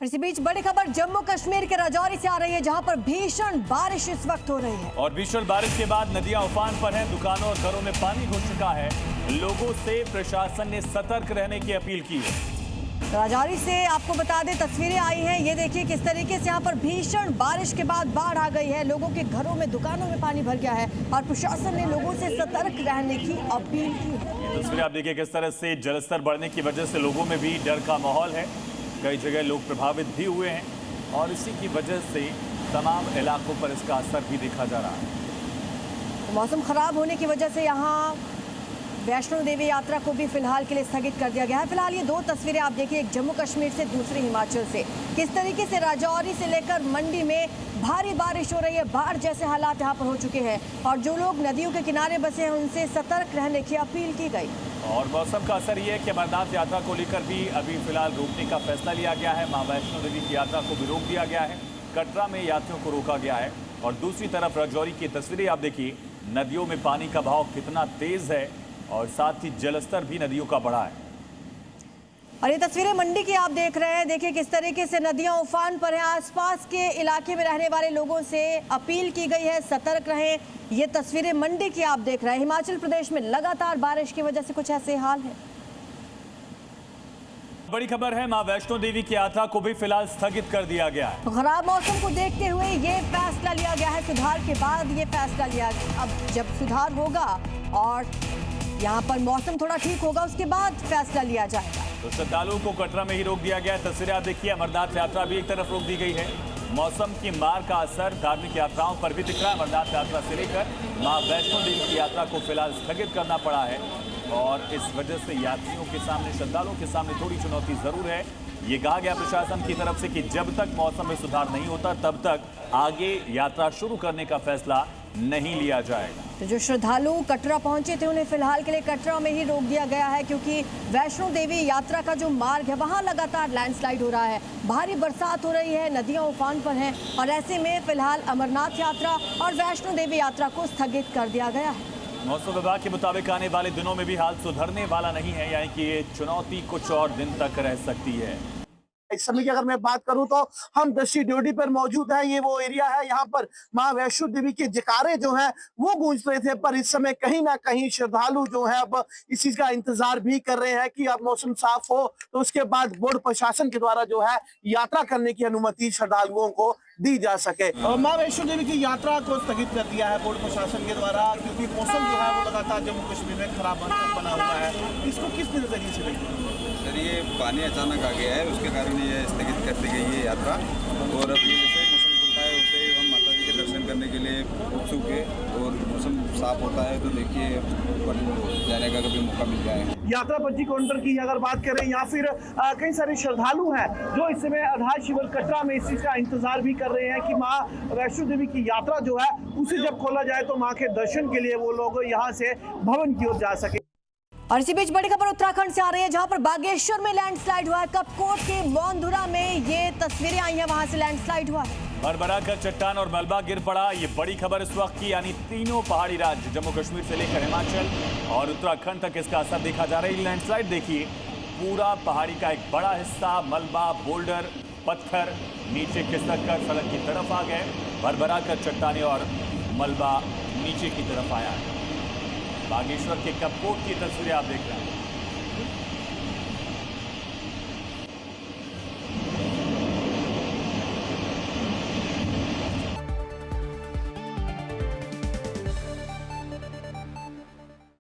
इसी बीच बड़ी खबर जम्मू कश्मीर के राजौरी से आ रही है, जहां पर भीषण बारिश इस वक्त हो रही है। और भीषण बारिश के बाद नदियां उफान पर हैं, दुकानों और घरों में पानी घुस चुका है। लोगों से प्रशासन ने सतर्क रहने की अपील की है। राजौरी से आपको बता दें, तस्वीरें आई हैं, ये देखिए किस तरीके से यहाँ पर भीषण बारिश के बाद बाढ़ आ गई है। लोगों के घरों में, दुकानों में पानी भर गया है और प्रशासन ने लोगों से सतर्क रहने की अपील की है। ये तस्वीरें आप देखिए किस तरह से जलस्तर बढ़ने की वजह से लोगों में भी डर का माहौल है। कई जगह लोग प्रभावित भी हुए हैं और इसी की वजह से तमाम इलाकों पर इसका असर भी देखा जा रहा है। मौसम खराब होने की वजह से यहाँ वैष्णो देवी यात्रा को भी फिलहाल के लिए स्थगित कर दिया गया है। फिलहाल ये दो तस्वीरें आप देखिए, एक जम्मू कश्मीर से, दूसरी हिमाचल से। किस तरीके से राजौरी से लेकर मंडी में भारी बारिश हो रही है, बाढ़ जैसे हालात यहाँ पर हो चुके हैं और जो लोग नदियों के किनारे बसे हैं उनसे सतर्क रहने की अपील की गई। और मौसम का असर ये है कि अमरनाथ यात्रा को लेकर भी अभी फिलहाल रोकने का फैसला लिया गया है। मां वैष्णो देवी की यात्रा को भी रोक दिया गया है। कटरा में यात्रियों को रोका गया है और दूसरी तरफ राजौरी की तस्वीरें आप देखिए, नदियों में पानी का बहाव कितना तेज है और साथ ही जलस्तर भी नदियों का बढ़ा है। और ये तस्वीरें मंडी की आप देख रहे हैं, देखिए किस तरीके से नदियां उफान पर हैं। आसपास के इलाके में रहने वाले लोगों से अपील की गई है, सतर्क रहें। ये तस्वीरें मंडी की आप देख रहे हैं। हिमाचल प्रदेश में लगातार बारिश की वजह से कुछ ऐसे हाल है। बड़ी खबर है, मां वैष्णो देवी की यात्रा को भी फिलहाल स्थगित कर दिया गया है। खराब मौसम को देखते हुए ये फैसला लिया गया है। सुधार के बाद ये फैसला लिया गया। अब जब सुधार होगा और यहाँ पर मौसम थोड़ा ठीक होगा, उसके बाद फैसला लिया जाएगा। तो श्रद्धालुओं को कटरा में ही रोक दिया गया है। तस्वीरें आप देखिए, अमरनाथ यात्रा भी एक तरफ रोक दी गई है। मौसम की मार का असर धार्मिक यात्राओं पर भी दिख रहा है। अमरनाथ यात्रा से लेकर मां वैष्णो देवी की यात्रा को फिलहाल स्थगित करना पड़ा है और इस वजह से यात्रियों के सामने, श्रद्धालुओं के सामने थोड़ी चुनौती जरूर है। ये कहा गया प्रशासन की तरफ से कि जब तक मौसम में सुधार नहीं होता तब तक आगे यात्रा शुरू करने का फैसला नहीं लिया जाएगा। तो जो श्रद्धालु कटरा पहुंचे थे उन्हें फिलहाल के लिए कटरा में ही रोक दिया गया है, क्योंकि वैष्णो देवी यात्रा का जो मार्ग है वहां लगातार लैंडस्लाइड हो रहा है, भारी बरसात हो रही है, नदियां उफान पर हैं और ऐसे में फिलहाल अमरनाथ यात्रा और वैष्णो देवी यात्रा को स्थगित कर दिया गया है। मौसम विभाग के मुताबिक आने वाले दिनों में भी हाल सुधरने वाला नहीं है, यानी कि ये चुनौती कुछ और दिन तक रह सकती है। इस समय की अगर मैं बात करूं तो हम दृष्टि ड्यूटी पर मौजूद हैं। ये वो एरिया है, यहाँ पर मां वैष्णो देवी के जयकारे जो हैं वो गूंज रहे थे, पर इस समय कहीं ना कहीं श्रद्धालु जो है अब इस चीज का इंतजार भी कर रहे हैं कि अब मौसम साफ हो तो उसके बाद बोर्ड प्रशासन के द्वारा जो है यात्रा करने की अनुमति श्रद्धालुओं को दी जा सके। मां वैष्णो देवी की यात्रा को स्थगित कर दिया है बोर्ड प्रशासन के द्वारा, क्योंकि मौसम जो है वो लगातार जम्मू कश्मीर में खराब बना हुआ है। इसको किस नजरिए से देखते हैं? सर, ये पानी अचानक आ गया है, उसके कारण ये स्थगित कर दी गई है यात्रा। और अब ये जैसे मौसम खुलता है वैसे हम माता जी के दर्शन करने के लिए उत्सुक है और मौसम साफ होता है तो देखिए जाने का कभी मौका मिल जाए। यात्रा पंजी काउंटर की अगर बात करें या फिर कई सारे श्रद्धालु हैं जो इस समय आधार शिविर कटरा में इस चीज का इंतजार भी कर रहे हैं कि मां वैष्णो देवी की यात्रा जो है उसे जब खोला जाए तो मां के दर्शन के लिए वो लोग यहाँ से भवन की ओर जा सके। और इसी बीच बड़ी खबर उत्तराखंड से आ रही है, जहां पर बागेश्वर में लैंडस्लाइड हुआ है। कपकोट के मौनधुरा में ये तस्वीरें आई हैं, वहां से लैंडस्लाइड हुआ है। भरभरा कर चट्टान और मलबा गिर पड़ा। ये बड़ी खबर इस वक्त की, यानी तीनों पहाड़ी राज्य जम्मू कश्मीर से लेकर हिमाचल और उत्तराखंड तक इसका असर देखा जा रहा है। लैंडस्लाइड देखिए, पूरा पहाड़ी का एक बड़ा हिस्सा, मलबा, बोल्डर, पत्थर नीचे खिसक कर सड़क की तरफ आ गए। भरभरा कर चट्टाने और मलबा नीचे की तरफ आया है। बागेश्वर के कपकोट की तस्वीरें आप देख रहे हैं।